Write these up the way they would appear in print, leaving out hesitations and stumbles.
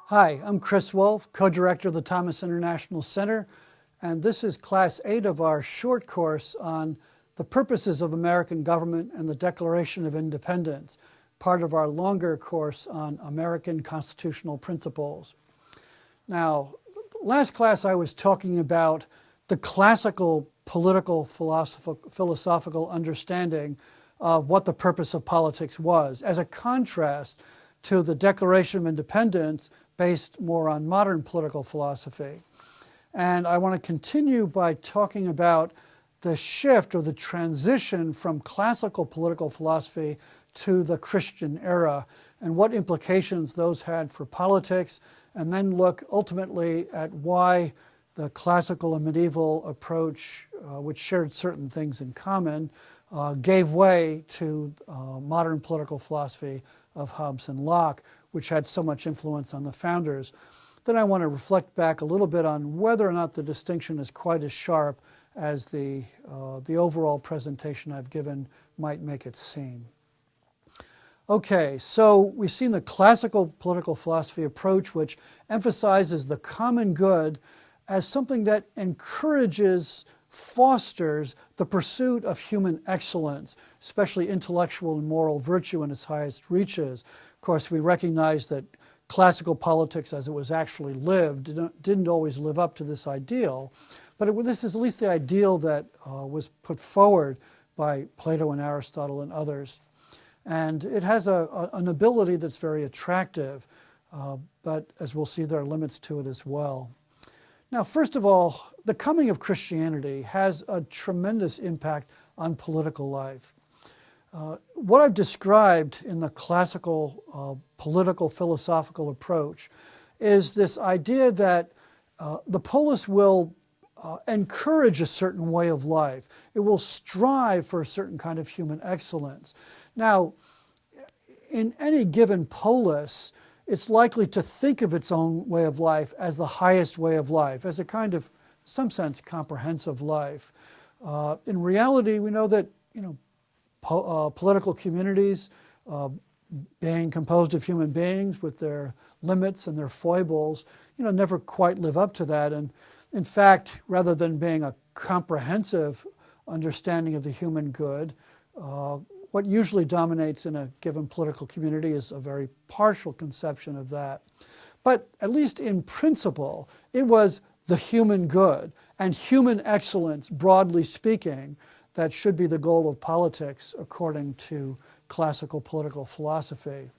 Hi, I'm Chris Wolfe, co-director of the Thomas International Center, and this is Class 8 of our short course on the purposes of American government and the Declaration of Independence, part of our longer course on American constitutional principles. Now, last class I was talking about the classical political philosophical understanding of what the purpose of politics was, as a contrast to the Declaration of Independence based more on modern political philosophy. And I want to continue by talking about the shift or the transition from classical political philosophy to the Christian era and what implications those had for politics, and then look ultimately at why the classical and medieval approach, which shared certain things in common, gave way to modern political philosophy of Hobbes and Locke, which had so much influence on the founders. Then I want to reflect back a little bit on whether or not the distinction is quite as sharp as the overall presentation I've given might make it seem. Okay, so we've seen the classical political philosophy approach, which emphasizes the common good as something that encourages, fosters the pursuit of human excellence, especially intellectual and moral virtue in its highest reaches. Of course, we recognize that classical politics as it was actually lived didn't always live up to this ideal, but this is at least the ideal that was put forward by Plato and Aristotle and others. And it has an ability that's very attractive, but as we'll see, there are limits to it as well. Now, first of all, the coming of Christianity has a tremendous impact on political life. What I've described in the classical political philosophical approach is this idea that the polis will encourage a certain way of life. It will strive for a certain kind of human excellence. Now, in any given polis, it's likely to think of its own way of life as the highest way of life, as a kind of, in some sense, comprehensive life. In reality, we know that political communities, being composed of human beings with their limits and their foibles, never quite live up to that. And in fact, rather than being a comprehensive understanding of the human good, what usually dominates in a given political community is a very partial conception of that. But at least in principle, it was the human good and human excellence, broadly speaking, that should be the goal of politics according to classical political philosophy.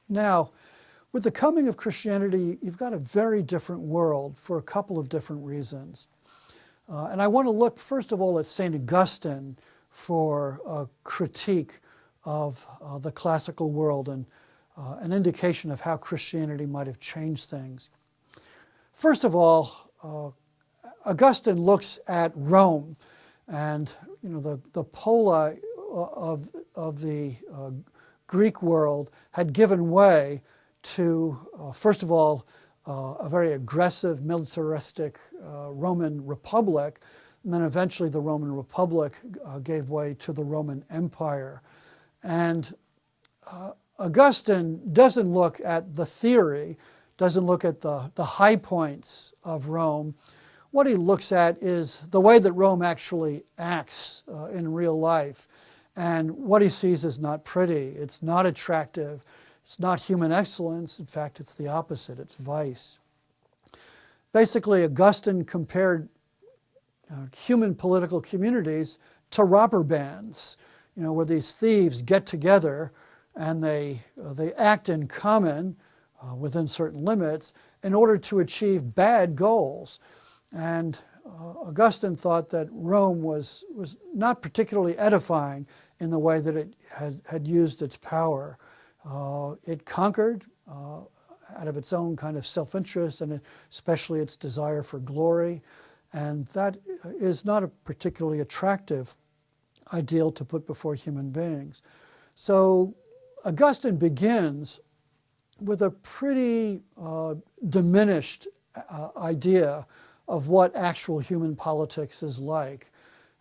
Now, with the coming of Christianity, you've got a very different world for a couple of different reasons. And I want to look, first of all, at St. Augustine for a critique of the classical world and an indication of how Christianity might have changed things. First of all, Augustine looks at Rome, and the pola of the Greek world had given way to, first of all, a very aggressive, militaristic Roman Republic. And then eventually the Roman Republic gave way to the Roman Empire. And Augustine doesn't look at the theory, doesn't look at the high points of Rome. What he looks at is the way that Rome actually acts in real life. And what he sees is not pretty, it's not attractive, it's not human excellence. In fact, it's the opposite, it's vice. Basically, Augustine compared human political communities to robber bands, where these thieves get together and they act in common within certain limits in order to achieve bad goals. And Augustine thought that Rome was not particularly edifying in the way that it had used its power. It conquered out of its own kind of self-interest and especially its desire for glory. And that is not a particularly attractive ideal to put before human beings. So Augustine begins with a pretty diminished idea of what actual human politics is like.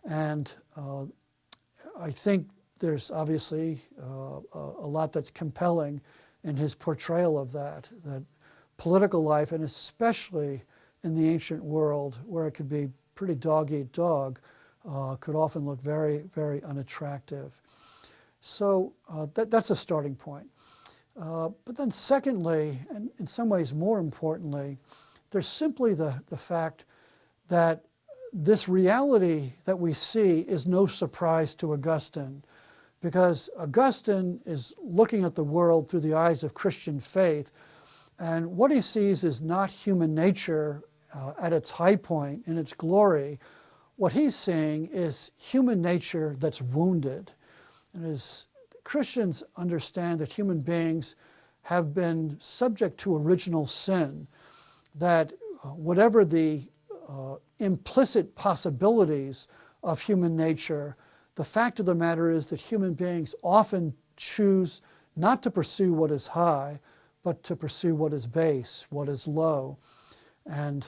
And I think there's obviously a lot that's compelling in his portrayal of that political life, and especially in the ancient world where it could be pretty dog-eat-dog, could often look very, very unattractive. So that's a starting point. But then secondly, and in some ways more importantly, there's simply the fact that this reality that we see is no surprise to Augustine, because Augustine is looking at the world through the eyes of Christian faith, and what he sees is not human nature at its high point, in its glory. What he's seeing is human nature that's wounded. And as Christians understand that human beings have been subject to original sin, that whatever the implicit possibilities of human nature, the fact of the matter is that human beings often choose not to pursue what is high, but to pursue what is base, what is low. And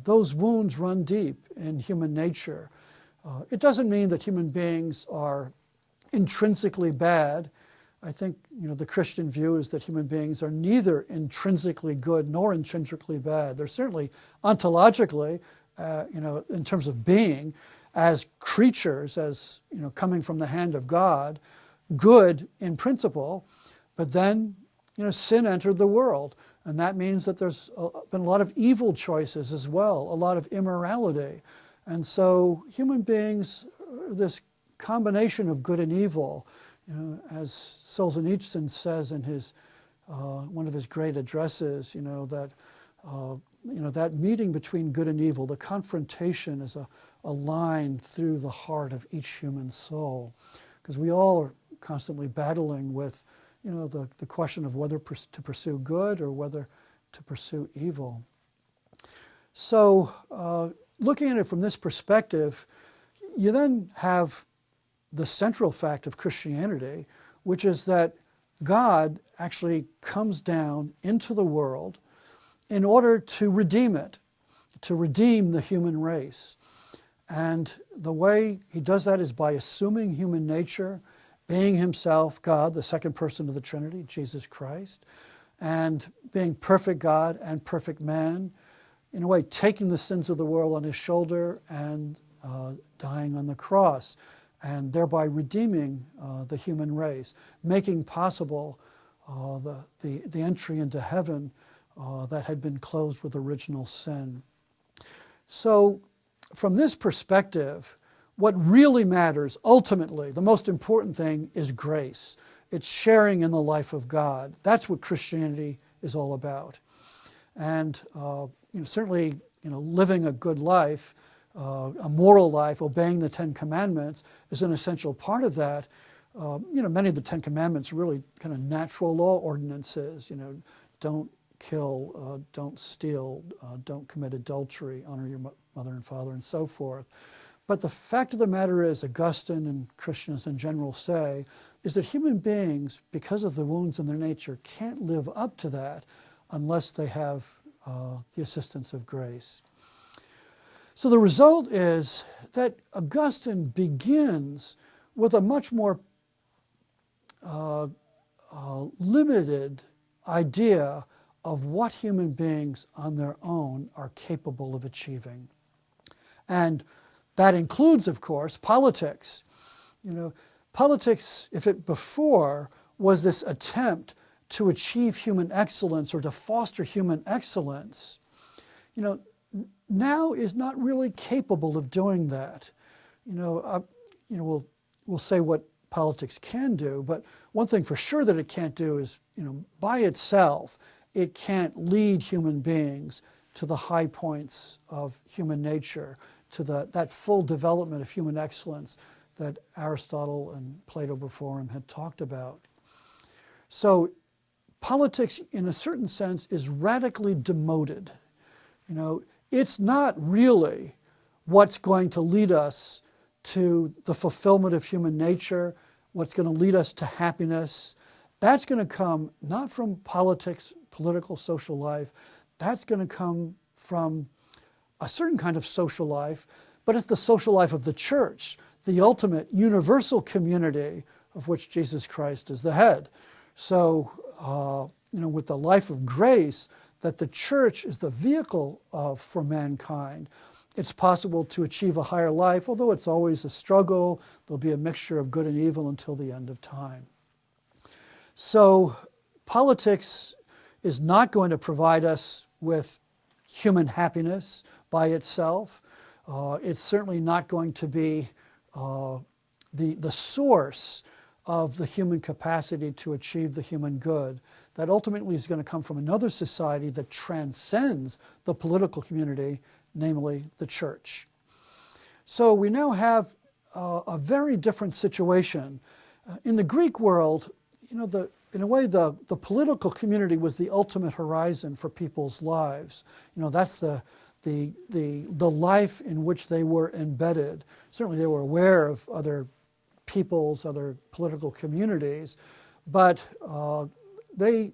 those wounds run deep in human nature. It doesn't mean that human beings are intrinsically bad. I think the Christian view is that human beings are neither intrinsically good nor intrinsically bad. They're certainly ontologically, in terms of being, as creatures, as coming from the hand of God, good in principle. But then, sin entered the world, and that means that there's been a lot of evil choices as well, a lot of immorality. And so human beings are this combination of good and evil, as Solzhenitsyn says in his one of his great addresses, that that meeting between good and evil, the confrontation is a line through the heart of each human soul, because we all are constantly battling with the question of whether to pursue good or whether to pursue evil. So looking at it from this perspective, you then have the central fact of Christianity, which is that God actually comes down into the world in order to redeem it, to redeem the human race. And the way he does that is by assuming human nature, being himself God, the second person of the Trinity, Jesus Christ, and being perfect God and perfect man, in a way taking the sins of the world on his shoulder and dying on the cross, and thereby redeeming the human race, making possible the entry into heaven that had been closed with original sin. So from this perspective, what really matters, ultimately, the most important thing is grace. It's sharing in the life of God. That's what Christianity is all about. And certainly, living a good life, a moral life, obeying the Ten Commandments is an essential part of that. Many of the Ten Commandments are really kind of natural law ordinances. Don't kill, don't steal, don't commit adultery, honor your mother and father, and so forth. But the fact of the matter is, Augustine and Christians in general say, is that human beings, because of the wounds in their nature, can't live up to that unless they have the assistance of grace. So the result is that Augustine begins with a much more limited idea of what human beings on their own are capable of achieving. And that includes, of course, politics. Politics, if it before was this attempt to achieve human excellence or to foster human excellence, now is not really capable of doing that. We'll say what politics can do, but one thing for sure that it can't do is, by itself, it can't lead human beings to the high points of human nature, to that full development of human excellence that Aristotle and Plato before him had talked about. So politics, in a certain sense, is radically demoted. It's not really what's going to lead us to the fulfillment of human nature, what's going to lead us to happiness. That's going to come not from politics, political, social life. That's going to come from a certain kind of social life, but it's the social life of the church, the ultimate universal community of which Jesus Christ is the head. So, with the life of grace, that the church is the vehicle for mankind, it's possible to achieve a higher life, although it's always a struggle. There'll be a mixture of good and evil until the end of time. So politics is not going to provide us with human happiness by itself. It's certainly not going to be the source of the human capacity to achieve the human good. That ultimately is going to come from another society that transcends the political community, namely the church. So we now have a very different situation. In the Greek world, in a way, the political community was the ultimate horizon for people's lives. That's the life in which they were embedded. Certainly they were aware of other peoples, other political communities, but they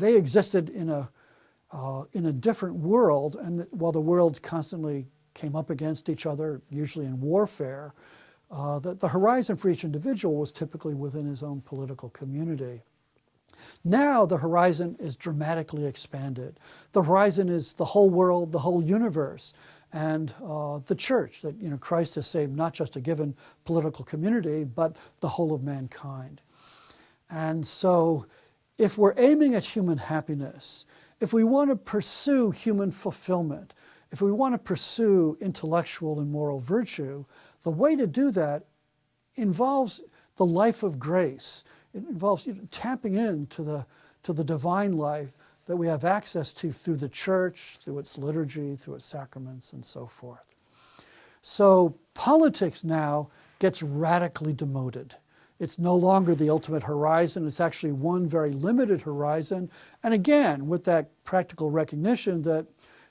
existed in a different world, and while the worlds constantly came up against each other, usually in warfare, the horizon for each individual was typically within his own political community. Now the horizon is dramatically expanded. The horizon is the whole world, the whole universe, and the church, that Christ has saved not just a given political community, but the whole of mankind. And so if we're aiming at human happiness, if we want to pursue human fulfillment, if we want to pursue intellectual and moral virtue, the way to do that involves the life of grace. It involves tapping into the divine life that we have access to through the church, through its liturgy, through its sacraments, and so forth. So politics now gets radically demoted. It's no longer the ultimate horizon. It's actually one very limited horizon. And again, with that practical recognition that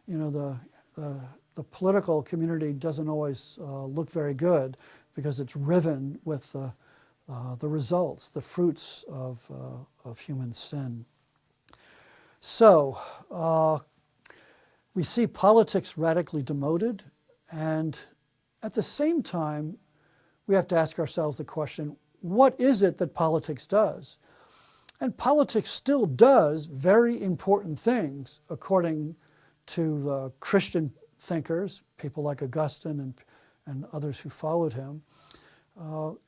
the political community doesn't always look very good, because it's riven with the results, the fruits of human sin. So we see politics radically demoted, and at the same time, we have to ask ourselves the question, what is it that politics does? And politics still does very important things, according to Christian thinkers, people like Augustine and others who followed him.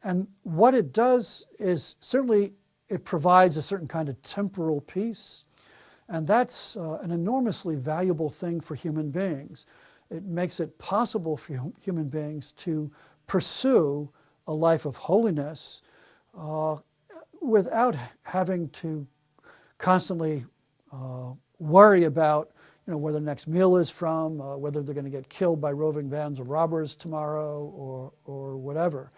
And what it does is certainly it provides a certain kind of temporal peace, and that's an enormously valuable thing for human beings. It makes it possible for human beings to pursue a life of holiness without having to constantly worry about where the next meal is from, whether they're going to get killed by roving bands of robbers tomorrow or whatever.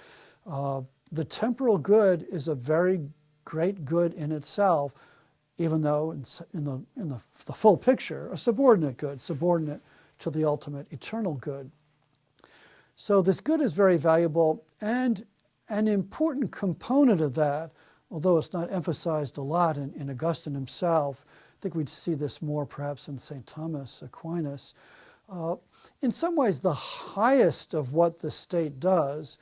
The temporal good is a very great good in itself, even though in the full picture, a subordinate good, subordinate to the ultimate eternal good. So this good is very valuable, and an important component of that, although it's not emphasized a lot in Augustine himself, I think we'd see this more perhaps in St. Thomas Aquinas. In some ways, the highest of what the state does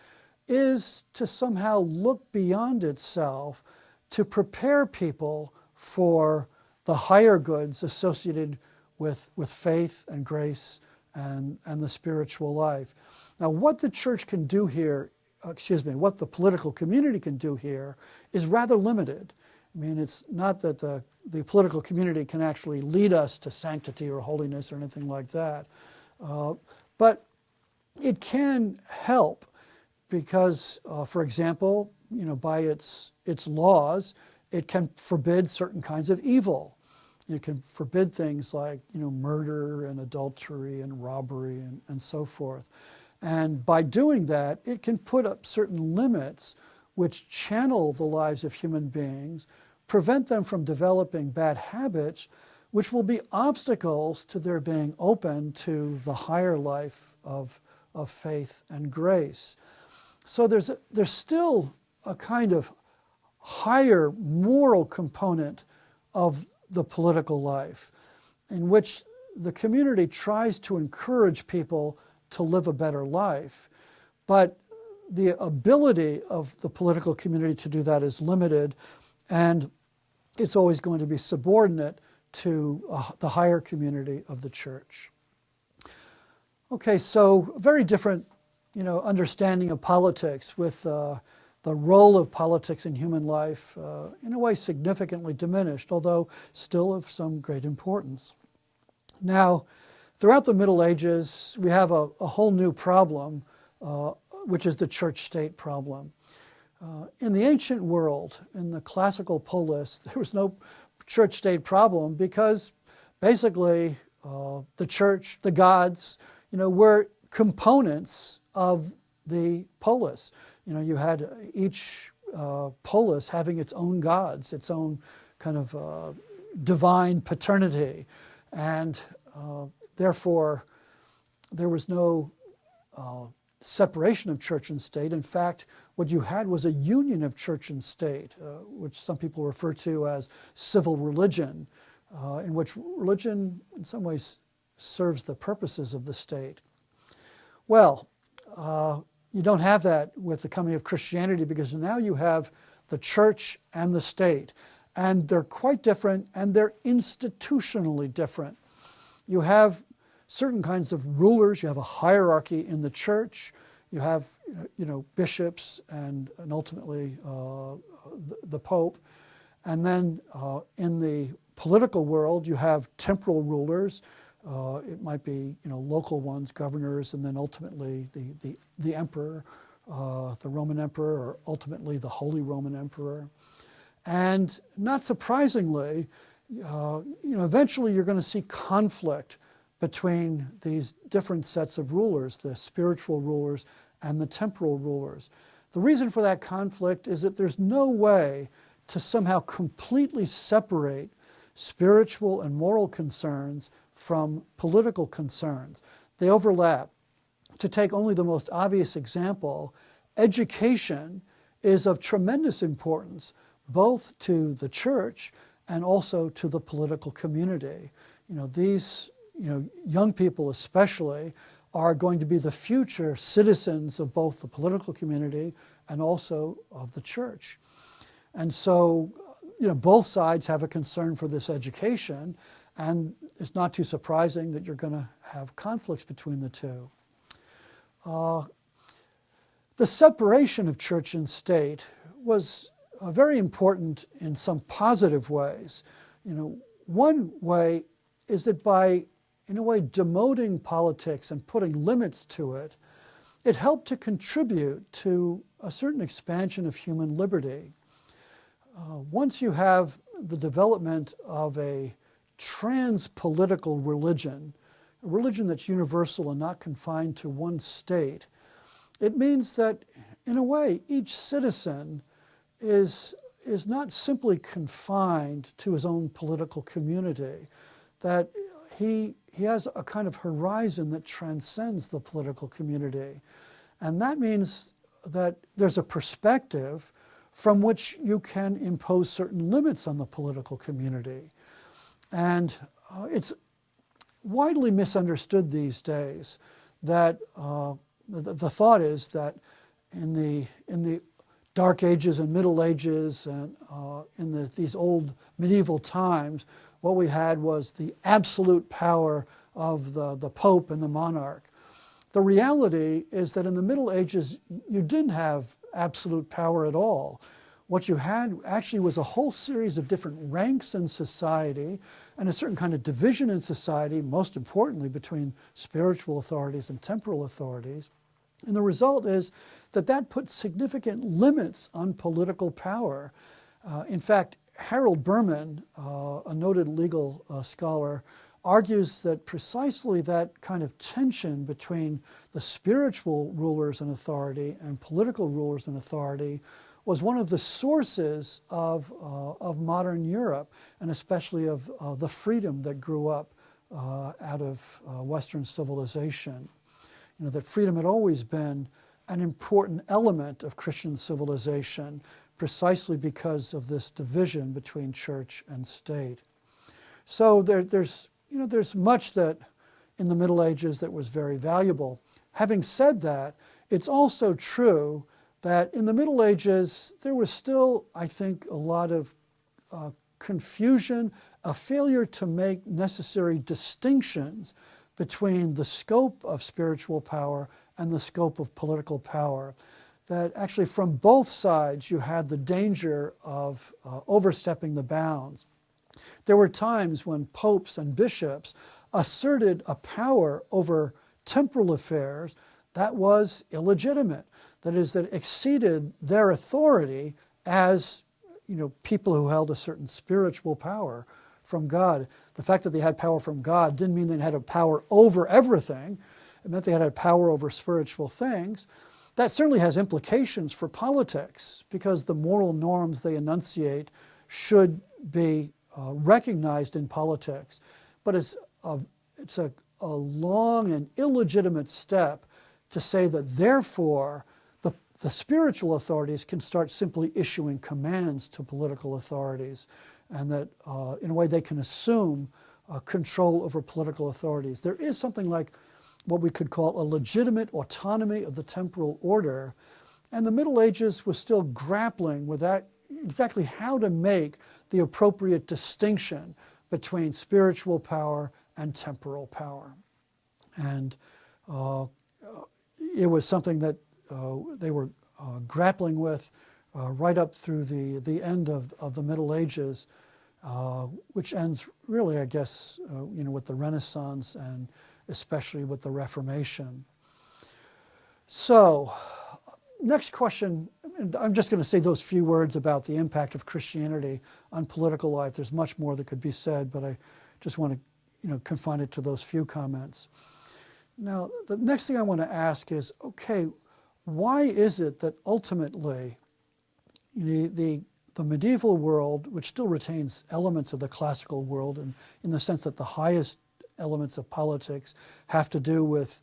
is to somehow look beyond itself to prepare people for the higher goods associated with faith and grace and the spiritual life. Now, what the church can do here, what the political community can do here is rather limited. I mean, it's not that the political community can actually lead us to sanctity or holiness or anything like that. But it can help because, for example, by its laws, it can forbid certain kinds of evil. It can forbid things like, murder and adultery and robbery and so forth. And by doing that, it can put up certain limits which channel the lives of human beings, prevent them from developing bad habits, which will be obstacles to their being open to the higher life of faith and grace. So there's still a kind of higher moral component of the political life in which the community tries to encourage people to live a better life. But the ability of the political community to do that is limited, and it's always going to be subordinate to the higher community of the church. Okay, so very different, understanding of politics, with the role of politics in human life, in a way significantly diminished, although still of some great importance. Now, throughout the Middle Ages, we have a whole new problem, which is the church-state problem. In the ancient world, in the classical polis, there was no church-state problem because basically the church, the gods, were components of the polis. You had each polis having its own gods, its own kind of divine paternity, and therefore there was no separation of church and state. In fact, what you had was a union of church and state, which some people refer to as civil religion, in which religion in some ways serves the purposes of the state. Well, you don't have that with the coming of Christianity, because now you have the church and the state, and they're quite different, and they're institutionally different. You have certain kinds of rulers. You have a hierarchy in the church. You have, bishops and ultimately the Pope. And then in the political world, you have temporal rulers. It might be, local ones, governors, and then ultimately the emperor, the Roman emperor, or ultimately the Holy Roman Emperor. And not surprisingly, eventually you're going to see conflict between these different sets of rulers, the spiritual rulers and the temporal rulers. The reason for that conflict is that there's no way to somehow completely separate spiritual and moral concerns from political concerns. They overlap. To take only the most obvious example, education is of tremendous importance both to the church and also to the political community. These young people especially are going to be the future citizens of both the political community and also of the church. And so, both sides have a concern for this education, and it's not too surprising that you're going to have conflicts between the two. The separation of church and state was very important in some positive ways. One way is that by, in a way, demoting politics and putting limits to it, it helped to contribute to a certain expansion of human liberty. Once you have the development of a trans-political religion, a religion that's universal and not confined to one state, it means that, in a way, each citizen is not simply confined to his own political community, that he has a kind of horizon that transcends the political community. And that means that there's a perspective from which you can impose certain limits on the political community. And it's widely misunderstood these days that the thought is that in the Dark Ages and Middle Ages and in these old medieval times, what we had was the absolute power of the Pope and the monarch. The reality is that in the Middle Ages, you didn't have absolute power at all. What you had actually was a whole series of different ranks in society and a certain kind of division in society, most importantly between spiritual authorities and temporal authorities. And the result is that put significant limits on political power. In fact, Harold Berman, a noted legal scholar, argues that precisely that kind of tension between the spiritual rulers and authority and political rulers and authority was one of the sources of modern Europe, and especially of the freedom that grew up out of Western civilization. That freedom had always been an important element of Christian civilization, precisely because of this division between church and state. So there's much that in the Middle Ages that was very valuable. Having said that, it's also true that in the Middle Ages there was still, I think, a lot of confusion, a failure to make necessary distinctions between the scope of spiritual power and the scope of political power. That actually from both sides you had the danger of overstepping the bounds. There were times when popes and bishops asserted a power over temporal affairs that was illegitimate. That is, that exceeded their authority as people who held a certain spiritual power from God. The fact that they had power from God didn't mean they had a power over everything. It meant they had a power over spiritual things. That certainly has implications for politics, because the moral norms they enunciate should be recognized in politics. But it's a long and illegitimate step to say that therefore the spiritual authorities can start simply issuing commands to political authorities, and that in a way they can assume control over political authorities. There is something like what we could call a legitimate autonomy of the temporal order, and the Middle Ages was still grappling with that, exactly how to make the appropriate distinction between spiritual power and temporal power. And it was something that they were grappling with right up through the end of the Middle Ages, which ends really, I guess, with the Renaissance and especially with the Reformation. So, next question, and I'm just going to say those few words about the impact of Christianity on political life. There's much more that could be said, but I just want to confine it to those few comments. Now, the next thing I want to ask is, okay, why is it that ultimately the medieval world, which still retains elements of the classical world, and in the sense that the highest elements of politics have to do with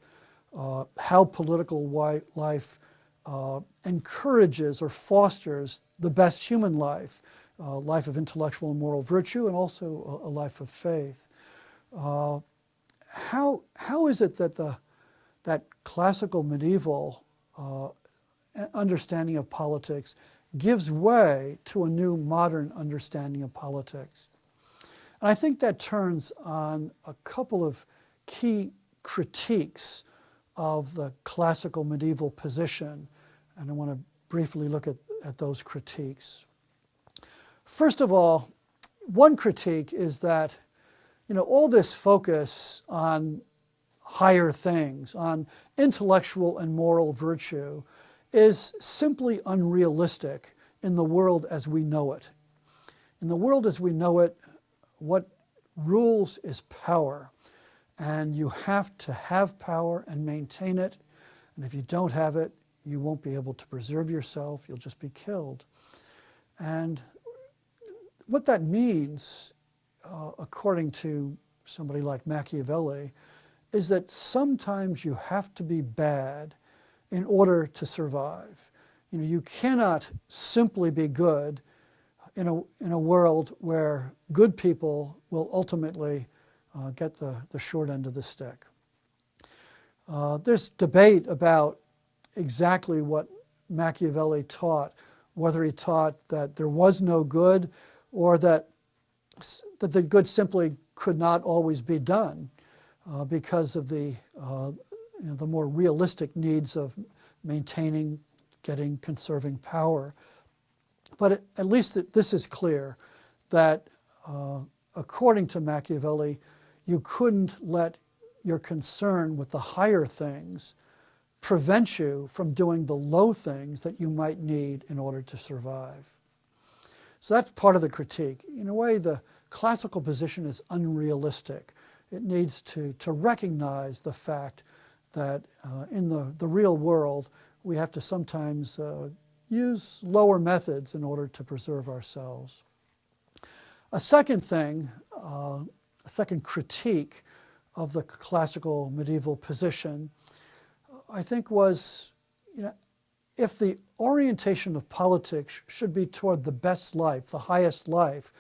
how political life encourages or fosters the best human life, life of intellectual and moral virtue, and also a life of faith. How is it that that classical medieval understanding of politics gives way to a new modern understanding of politics? And I think that turns on a couple of key critiques of the classical medieval position, and I want to briefly look at those critiques. First of all, one critique is that all this focus on higher things, on intellectual and moral virtue, is simply unrealistic in the world as we know it. In the world as we know it, what rules is power, and you have to have power and maintain it, and if you don't have it, you won't be able to preserve yourself, you'll just be killed. And what that means, according to somebody like Machiavelli, is that sometimes you have to be bad in order to survive. You cannot simply be good in a world where good people will ultimately get the short end of the stick. There's debate about exactly what Machiavelli taught, whether he taught that there was no good, or that the good simply could not always be done because of the more realistic needs of maintaining, conserving power. But at least this is clear, that according to Machiavelli, you couldn't let your concern with the higher things prevent you from doing the low things that you might need in order to survive. So that's part of the critique. In a way, the classical position is unrealistic. It needs to recognize the fact that in the real world, we have to sometimes use lower methods in order to preserve ourselves. A second thing, a second critique of the classical medieval position, I think was, if the orientation of politics should be toward the best life, the highest life,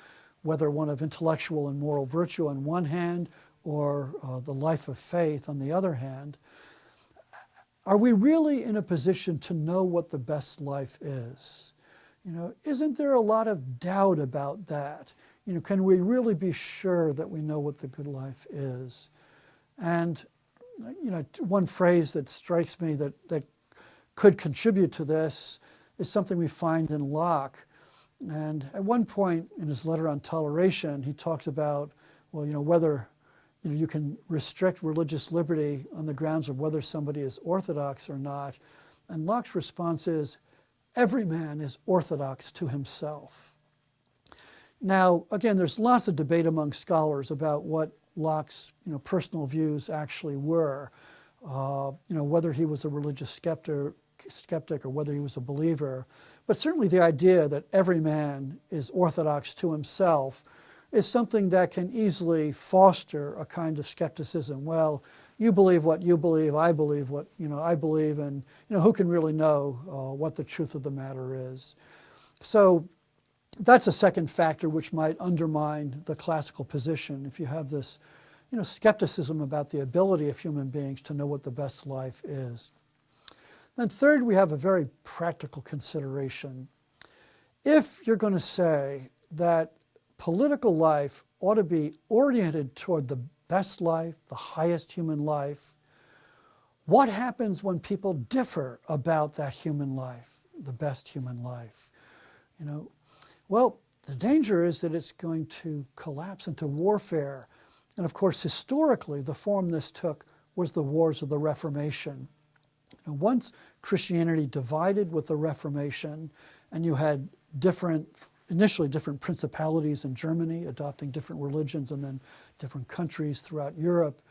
whether one of intellectual and moral virtue on one hand, or the life of faith on the other hand, are we really in a position to know what the best life is? Isn't there a lot of doubt about that? Can we really be sure that we know what the good life is? And, one phrase that strikes me that could contribute to this is something we find in Locke. And at one point in his letter on toleration, he talks about, whether you can restrict religious liberty on the grounds of whether somebody is orthodox or not. And Locke's response is, every man is orthodox to himself. Now, again, there's lots of debate among scholars about what Locke's personal views actually were. Whether he was a religious skeptic or whether he was a believer. But certainly the idea that every man is orthodox to himself is something that can easily foster a kind of skepticism. Well, you believe what you believe, I believe what I believe, and who can really know what the truth of the matter is. So that's a second factor which might undermine the classical position if you have this skepticism about the ability of human beings to know what the best life is. Then third, we have a very practical consideration. If you're going to say that political life ought to be oriented toward the best life, the highest human life, what happens when people differ about that human life, the best human life? Well, the danger is that it's going to collapse into warfare. And of course, historically, the form this took was the wars of the Reformation. Once Christianity divided with the Reformation, and you had initially different principalities in Germany adopting different religions, and then different countries throughout Europe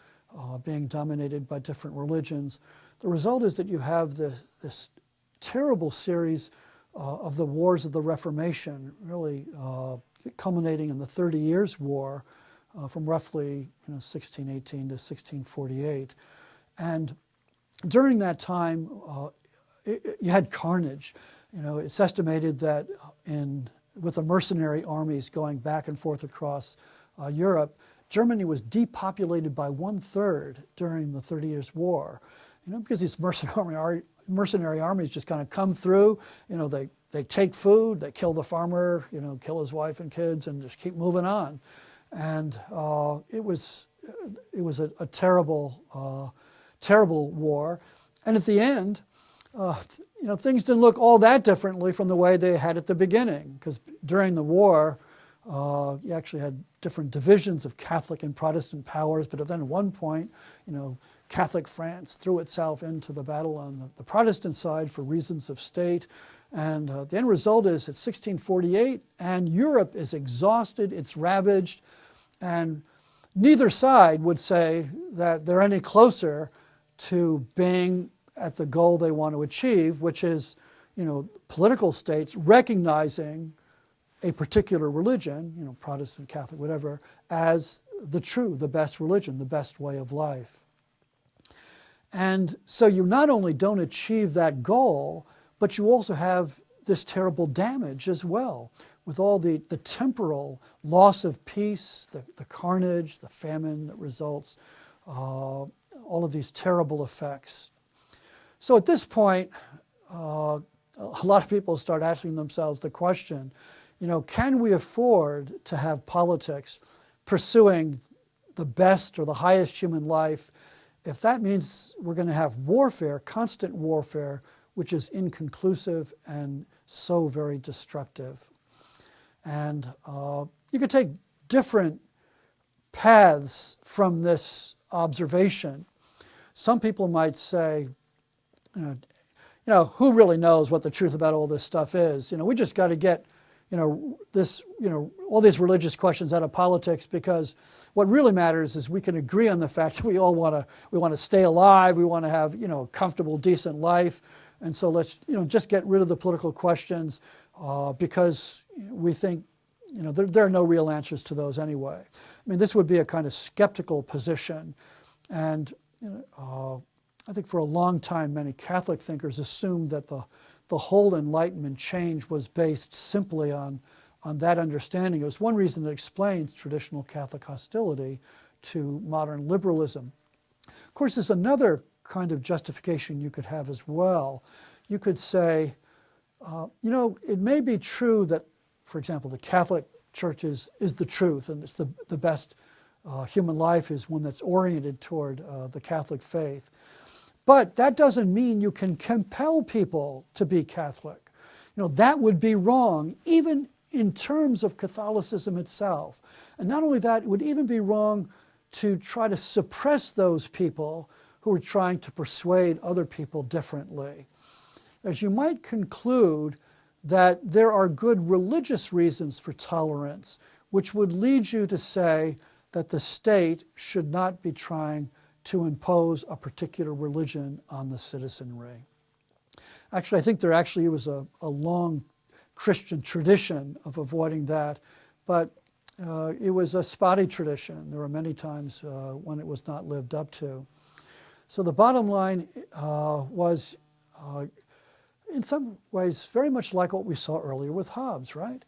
being dominated by different religions, the result is that you have this terrible series of the wars of the Reformation, really culminating in the 30 Years' War from roughly 1618 to 1648. And during that time, you had carnage. It's estimated that with the mercenary armies going back and forth across Europe, Germany was depopulated by 1/3 during the 30 Years' War. Because these mercenary armies just kind of come through. They take food, they kill the farmer, kill his wife and kids, and just keep moving on. And it was a terrible, terrible war. And at the end, things didn't look all that differently from the way they had at the beginning. Because during the war, you actually had different divisions of Catholic and Protestant powers. But then at one point, Catholic France threw itself into the battle on the Protestant side for reasons of state. And the end result is it's 1648, and Europe is exhausted, it's ravaged, and neither side would say that they're any closer to being at the goal they want to achieve, which is, political states recognizing a particular religion, Protestant, Catholic, whatever, as the best religion, the best way of life. And so you not only don't achieve that goal, but you also have this terrible damage as well, with all the temporal loss of peace, the carnage, the famine that results, all of these terrible effects. So at this point, a lot of people start asking themselves the question, can we afford to have politics pursuing the best or the highest human life if that means we're going to have warfare, constant warfare, which is inconclusive and so very destructive? And you could take different paths from this observation. Some people might say, who really knows what the truth about all this stuff is? We just got to get, all these religious questions out of politics, because what really matters is we can agree on the fact that we want to stay alive, we want to have, a comfortable, decent life, and so let's, just get rid of the political questions because we think, there are no real answers to those anyway. I mean, this would be a kind of skeptical position, and I think for a long time, many Catholic thinkers assumed that the whole Enlightenment change was based simply on that understanding. It was one reason that explains traditional Catholic hostility to modern liberalism. Of course, there's another kind of justification you could have as well. You could say, You know, it may be true that, for example, the Catholic Church is the truth, and it's the best human life is one that's oriented toward the Catholic faith. But that doesn't mean you can compel people to be Catholic. You know, that would be wrong, even in terms of Catholicism itself. And not only that, it would even be wrong to try to suppress those people who are trying to persuade other people differently. As you might conclude that there are good religious reasons for tolerance, which would lead you to say that the state should not be trying to impose a particular religion on the citizenry. Actually, I think there actually was a long Christian tradition of avoiding that, but it was a spotty tradition. There were many times when it was not lived up to. So the bottom line was, in some ways, very much like what we saw earlier with Hobbes, right?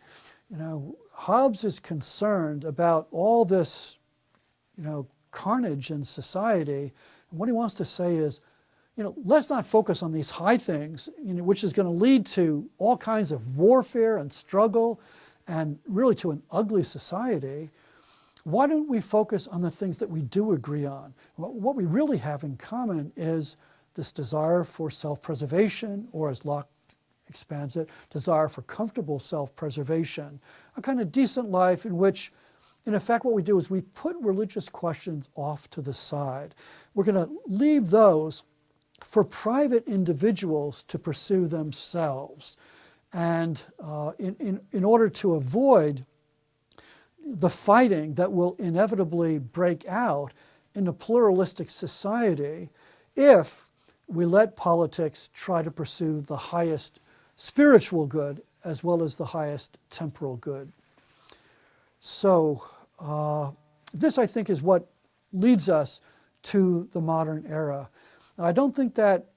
You know, Hobbes is concerned about all this, you know, carnage in society. And what he wants to say is, you know, let's not focus on these high things, you know, which is going to lead to all kinds of warfare and struggle and really to an ugly society. Why don't we focus on the things that we do agree on? What we really have in common is this desire for self-preservation, or as Locke expands it, desire for comfortable self-preservation, a kind of decent life in which, in effect, what we do is we put religious questions off to the side. We're going to leave those for private individuals to pursue themselves. And in order to avoid the fighting that will inevitably break out in a pluralistic society if we let politics try to pursue the highest spiritual good as well as the highest temporal good. So this, I think, is what leads us to the modern era. Now, I don't think that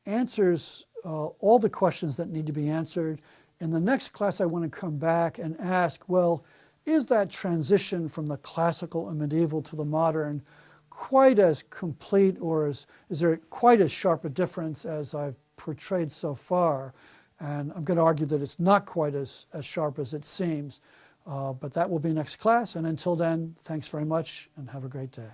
answers all the questions that need to be answered. In the next class, I want to come back and ask, well, is that transition from the classical and medieval to the modern quite as complete, or is there quite as sharp a difference as I've portrayed so far? And I'm going to argue that it's not quite as sharp as it seems. But that will be next class. And until then, thanks very much and have a great day.